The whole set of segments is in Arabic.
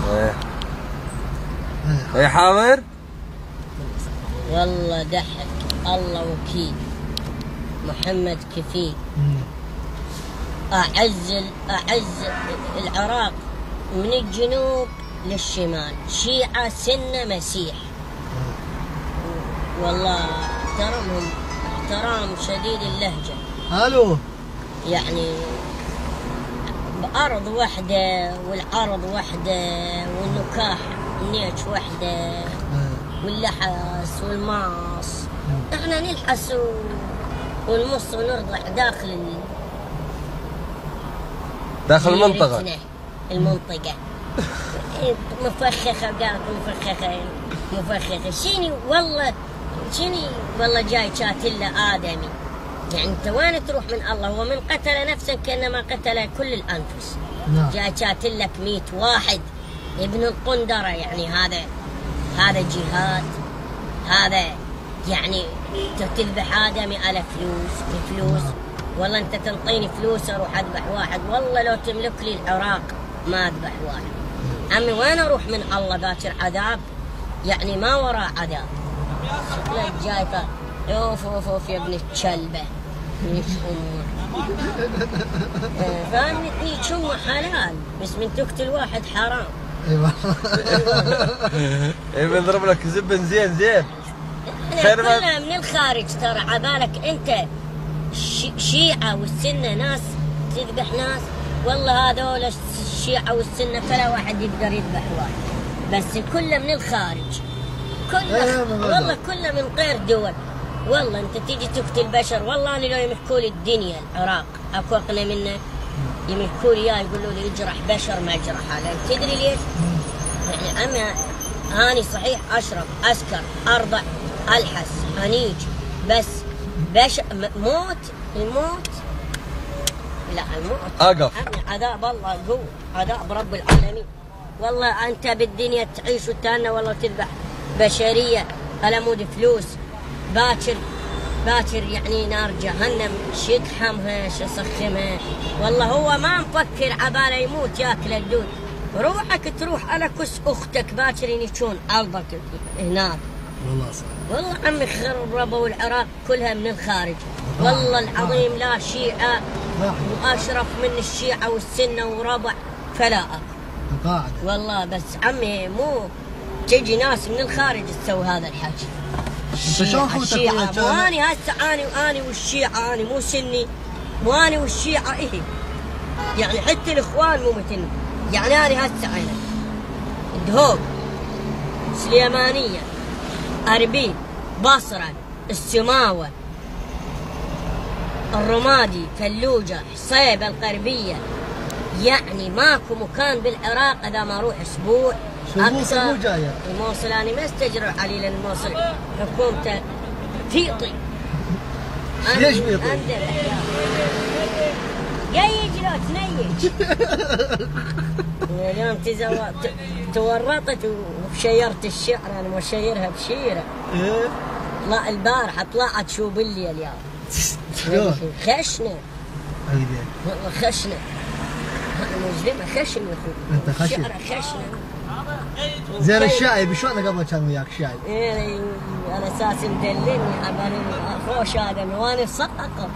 ايه ايه حامر؟ والله ضحك الله وكيل محمد كفيل. أعز العراق من الجنوب للشمال، شيعة سنة مسيح. والله احترمهم احترام شديد اللهجة. الو يعني بأرض واحدة والعرض واحدة والنكاح النيش واحدة واللحس والماص. احنا نلحس ونمص ونرضع داخل المنطقة مفخخة. قالت مفخخة والله جاي قاتل آدمي. يعني انت وين تروح من الله؟ ومن قتل نفسا كانما قتل كل الانفس. جاي قاتل لك 100 واحد ابن القندرة. يعني هذا جهاد. هذا يعني تذبح آدمي على فلوس. والله انت تنطيني فلوس اروح اذبح واحد. والله لو تملك لي العراق ما اذبح واحد. عمي وين اروح من الله؟ باكر عذاب، يعني ما وراء عذاب. شكلك جاي اوف يا ابن الكلبه. ليش فاهمني؟ شمه حلال بس من تقتل واحد حرام. ايوه ايه بنضرب لك زبن زين. احنا كلنا من الخارج ترى. عبالك انت شيعة والسنة ناس تذبح ناس. والله هذول الشيعة والسنة فلا واحد يقدر يذبح واحد، بس كله من الخارج. والله كله من غير دول. والله انت تيجي تقتل بشر. والله انا لو يملكوا لي الدنيا العراق اكو اقنى منه. يملكوا لي اياه يقولوا لي اجرح بشر ما اجرحه. لان تدري ليش؟ يعني اما هاني صحيح اشرب اسكر ارضع الحس انيج، بس الموت لا الموت اقف عذاب الله قوة. عذاب رب العالمين. والله انت بالدنيا تعيش وتهنى والله تذبح بشرية على مود فلوس. باكر يعني نار جهنم شيطحمها شيسخمها. والله هو ما مفكر عباله يموت ياكل الدود. روحك تروح على كس اختك باكر ينشون ارضك هناك. والله صح. والله عمي خربوا العراق كلها من الخارج. والله العظيم لا شيعة واشرف من الشيعة والسنة وربع فلا قاعد. والله بس عمي مو تجي ناس من الخارج تسوي هذا الحكي. الشيعة مو اني هسه اني والشيعة اني مو سني. مو اني والشيعة ايه. يعني حتى الاخوان مو مثلني. يعني اني هسه انا دهوق سليمانية أربيل بصرة السماوة الرمادي فلوجة حصيبة الغربية. يعني ماكو مكان بالعراق اذا ما اروح اسبوع اكثر. الموصل انا ما استجرع علي لان الموصل حكومته فيطي. ليش فيطي؟ جاي لو تنيج. اليوم تورطت وشيرت الشعر. انا مشيرها بشيره. ايه لا البارحه طلعت شو باللي اليوم خشنه. والله خشنه. انا مجرمه خشن يا اخوي. انت خشن؟ الشعر خشنه. زين الشايب شلون قبل كان وياك شايب؟ ايه على اساس مدللني عبالي خوش هذا وانا سقط.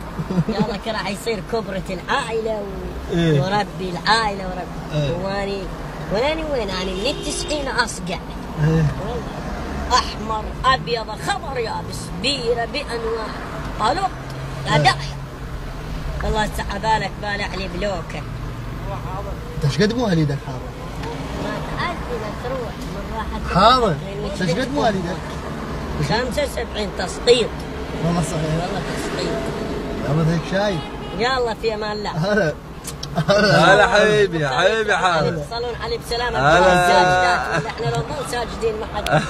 قالك راح يصير كبرة العائلة وربي العائلة وربي. واني وين اني من ال90 اصقع. احمر ابيض خضر يابس بيرة بانواع. الو ادح والله هسه عبالك بالع لي بلوكه. انت ايش قد مواليدك حاضر؟ ما تأذن تروح من راحة حاضر. انت ايش قد مواليدك؟ 75 تسقيط. والله صحيح. والله تسقيط. يلا هيك شايف. يلا في امان الله. هلا حبيبي حاضر. يصلون علي بسلامة. احنا لو مو ساجدين ما حد.